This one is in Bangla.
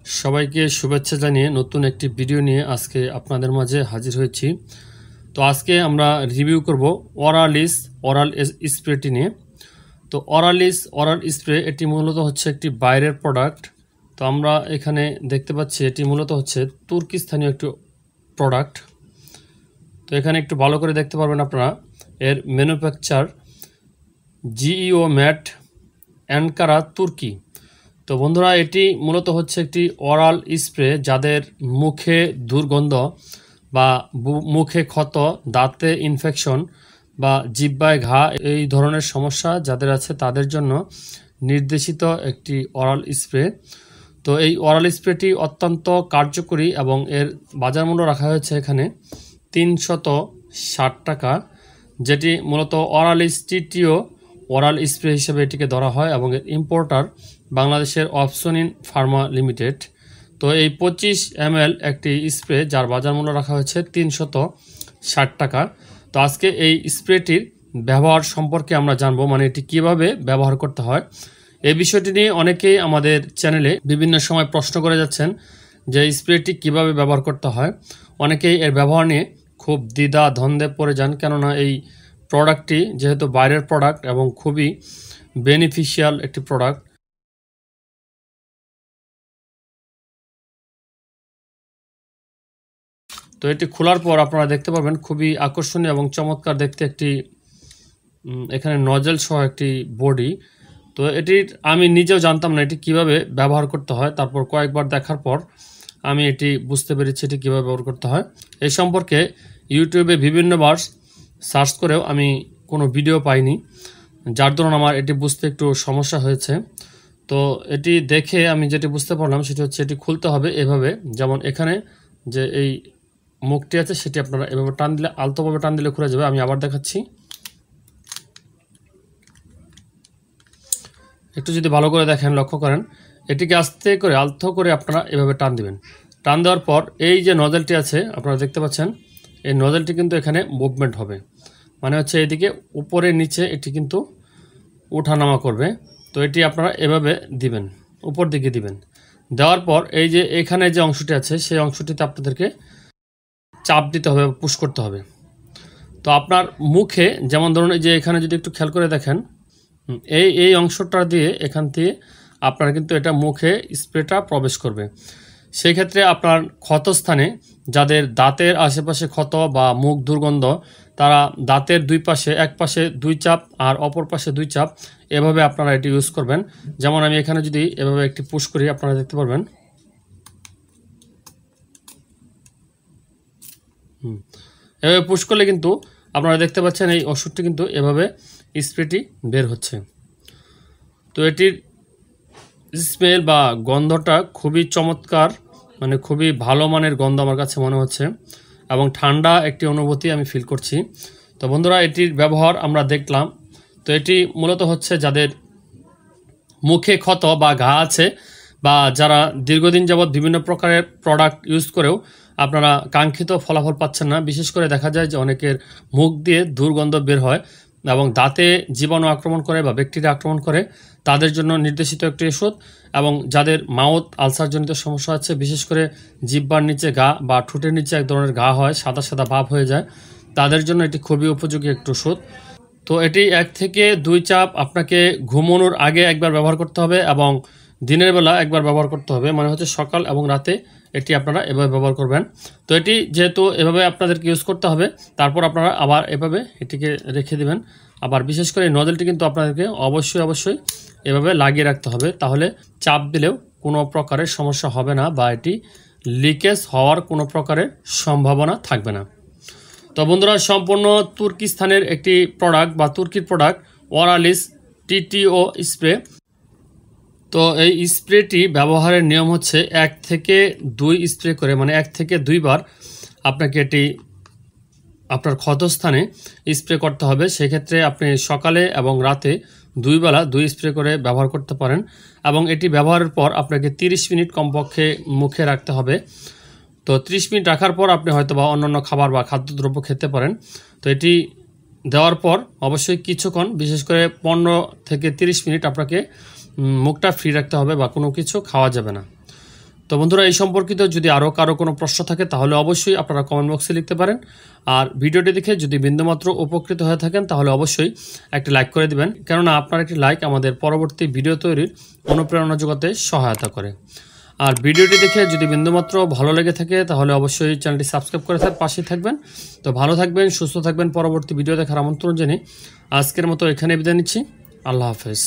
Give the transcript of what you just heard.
সবাইকে শুভেচ্ছা জানিয়ে নতুন একটি ভিডিও নিয়ে আজকে আপনাদের মাঝে হাজির হয়েছি। তো আজকে আমরা রিভিউ করব ওরালিস ওরাল স্প্রেটি নিয়ে। তো ওরালিস ওরাল স্প্রে এটি মূলত হচ্ছে একটি বাইরের প্রোডাক্ট। তো আমরা এখানে দেখতে পাচ্ছি এটি মূলত হচ্ছে তুর্কিস্থানীয় একটি প্রোডাক্ট। তো এখানে একটু ভালো করে দেখতে পারবেন আপনারা, এর ম্যানুফ্যাকচার জিইও ম্যাট অ্যানকারা, তুর্কি। তো বন্ধুরা, এটি মূলত হচ্ছে একটি ওরাল স্প্রে যাদের মুখে দুর্গন্ধ বা মুখে ক্ষত, দাঁতে ইনফেকশন বা জিহ্বায় ঘা এই ধরনের সমস্যা যাদের আছে তাদের জন্য নির্দেশিত একটি ওরাল স্প্রে। তো এই ওরাল স্প্রেটি অত্যন্ত কার্যকরী এবং এর বাজার মূল্য রাখা হয়েছে এখানে 360 টাকা, যেটি মূলত ওরালিস টিটিও ওরাল স্প্রে হিসেবে এটিকে ধরা হয় এবং এর ইম্পোর্টার বাংলাদেশের অপসনিন ফার্মা লিমিটেড। তো এই 25 ml একটি স্প্রে যার বাজার মূল্য রাখা হয়েছে 360 টাকা। তো আজকে এই স্প্রেটির ব্যবহার সম্পর্কে আমরা জানবো, মানে এটি কিভাবে ব্যবহার করতে হয়। এই বিষয়টি নিয়ে অনেকেই আমাদের চ্যানেলে বিভিন্ন সময় প্রশ্ন করে যাচ্ছেন যে স্প্রেটি কিভাবে ব্যবহার করতে হয়। অনেকেই এর ব্যবহার নিয়ে খুব দ্বিধা দ্বন্দ্বে পড়ে যান, কেননা এই প্রোডাক্টটি যেহেতু বাইরের প্রোডাক্ট এবং খুবই বেনিফিশিয়াল একটি প্রোডাক্ট। তো এটি খোলার পর আপনারা দেখতে পাবেন খুবই আকর্ষণীয় এবং চমৎকার দেখতে একটি এখানে নজেল সহ একটি বডি। তো এটির আমি নিজেও জানতাম না এটি কিভাবে ব্যবহার করতে হয়, তারপর কয়েকবার দেখার পর আমি এটি বুঝতে পেরেছি এটি কীভাবে ব্যবহার করতে হয়। এই সম্পর্কে ইউটিউবে বিভিন্নবার সার্চ করেও আমি কোনো ভিডিও পাইনি, যার দরুন আমার এটি বুঝতে একটু সমস্যা হয়েছে। তো এটি দেখে আমি যেটি বুঝতে পারলাম সেটি হচ্ছে এটি খুলতে হবে এভাবে, যেমন এখানে যে এই মুখটি আছে সেটি আপনারা এভাবে টান দিলে, আলতোভাবে টান দিলে খুলে যাবে। আমি আবার দেখাচ্ছি, একটু যদি ভালো করে দেখেন, লক্ষ্য করেন, এটিকে আস্তে করে আলতো করে আপনারা এভাবে টান দিবেন। টান দেওয়ার পর এই যে নজেলটি আছে আপনারা দেখতে পাচ্ছেন, এই নজেলটি কিন্তু এখানে মুভমেন্ট হবে, মানে হচ্ছে এইদিকে উপরে নিচে এটি কিন্তু ওঠানামা করবে। তো এটি আপনারা এভাবে দিবেন, উপর দিকে দিবেন। দেওয়ার পর এই যে এখানে যে অংশটি আছে সেই অংশটিতে আপনাদেরকে চাপ দিতে হবে, পুশ করতে হবে। তো আপনার মুখে যেমন ধরুন এই যে এখানে যদি একটু খেয়াল করে দেখেন, এই অংশটা দিয়ে এখান থেকে আপনার কিন্তু এটা মুখে স্প্রেটা প্রবেশ করবে। সেই ক্ষেত্রে আপনার ক্ষতস্থানে যাদের দাঁতের আশেপাশে ক্ষত বা মুখ দুর্গন্ধ, তারা দাঁতের দুই পাশে, এক পাশে 2 চাপ আর অপর পাশে 2 চাপ, এভাবে আপনারা এটি ইউজ করবেন। যেমন আমি এখানে যদি এভাবে একটি পুশ করি আপনারা দেখতে পারবেন, এভাবে পুশ করলে কিন্তু আপনারা দেখতে পাচ্ছেন এই ওষুধটি কিন্তু এভাবে স্প্রেটি বের হচ্ছে। তো এটির স্মেল বা গন্ধটা খুবই চমৎকার, মানে খুবই ভালো মানের গন্ধ আমার কাছে মনে হচ্ছে এবং ঠান্ডা একটি অনুভূতি আমি ফিল করছি। তো বন্ধুরা, এটির ব্যবহার আমরা দেখলাম। তো এটি মূলত হচ্ছে যাদের মুখে ক্ষত বা ঘা আছে বা যারা দীর্ঘদিন যাবৎ বিভিন্ন প্রকারের প্রোডাক্ট ইউজ করেও আপনারা কাঙ্ক্ষিত ফলাফল পাচ্ছেন না, বিশেষ করে দেখা যায় যে অনেকের মুখ দিয়ে দুর্গন্ধ বের হয় এবং দাঁতে জীবাণু আক্রমণ করে বা ব্যাকটেরিয়া আক্রমণ করে, তাদের জন্য নির্দেশিত একটি ওষুধ। এবং যাদের মাউথ আলসারজনিত সমস্যা আছে, বিশেষ করে জিহ্বার নিচে ঘা বা ঠোঁটের নিচে এক ধরনের ঘা হয়, সাদা সাদা ভাব হয়ে যায়, তাদের জন্য এটি খুবই উপযোগী একটি ওষুধ। তো এটি 1 থেকে 2 চাপ আপনাকে ঘুমানোর আগে একবার ব্যবহার করতে হবে এবং দিনের বেলা একবার ব্যবহার করতে হবে, মানে হচ্ছে সকাল এবং রাতে এটি আপনারা এভাবে ব্যবহার করবেন। তো এটি যেহেতু এভাবে আপনাদেরকে ইউজ করতে হবে, তারপর আপনারা আবার এভাবে এটিকে রেখে দিবেন। আবার বিশেষ করে এই নজলটি কিন্তু আপনাদেরকে অবশ্যই এভাবে লাগিয়ে রাখতে হবে, তাহলে চাপ দিলেও কোনো প্রকারের সমস্যা হবে না বা এটি লিকেজ হওয়ার কোনো প্রকারের সম্ভাবনা থাকবে না। তো বন্ধুরা, সম্পূর্ণ তুর্কিস্তানের একটি প্রোডাক্ট বা তুর্কির প্রোডাক্ট ওরালিস টিটিও স্প্রে। তো এই স্প্রেটি ব্যবহারের নিয়ম হচ্ছে 1 থেকে 2 স্প্রে করে, মানে 1 থেকে 2 বার আপনাকে এটি আপনার ক্ষতস্থানে স্প্রে করতে হবে। সেক্ষেত্রে আপনি সকালে এবং রাতে 2 বেলা 2 স্প্রে করে ব্যবহার করতে পারেন এবং এটি ব্যবহারের পর আপনাকে 30 মিনিট কমপক্ষে মুখে রাখতে হবে। তো 30 মিনিট রাখার পর আপনি হয়তো বা অন্যান্য খাবার বা খাদ্যদ্রব্য খেতে পারেন। তো এটি দেওয়ার পর অবশ্যই কিছুক্ষণ, বিশেষ করে 15 থেকে 30 মিনিট আপনাকে মুখটা ফ্রি রাখতে হবে বা কোনো কিছু খাওয়া যাবে না। তো বন্ধুরা, এই সম্পর্কিত যদি আরও কারো কোনো প্রশ্ন থাকে তাহলে অবশ্যই আপনারা কমেন্ট বক্সে লিখতে পারেন। আর ভিডিওটি দেখে যদি বিন্দুমাত্র উপকৃত হয়ে থাকেন তাহলে অবশ্যই একটি লাইক করে দিবেন, কেননা আপনার একটি লাইক আমাদের পরবর্তী ভিডিও তৈরির অনুপ্রেরণা যোগাতে সহায়তা করে। আর ভিডিওটি দেখে যদি বিন্দুমাত্র ভালো লেগে থাকে তাহলে অবশ্যই চ্যানেলটি সাবস্ক্রাইব করে পাশে থাকবেন। তো ভালো থাকবেন, সুস্থ থাকবেন। পরবর্তী ভিডিও দেখার আমন্ত্রণ জানিয়ে আজকের মতো এখানে বিদায় নিচ্ছি। আল্লাহ হাফেজ।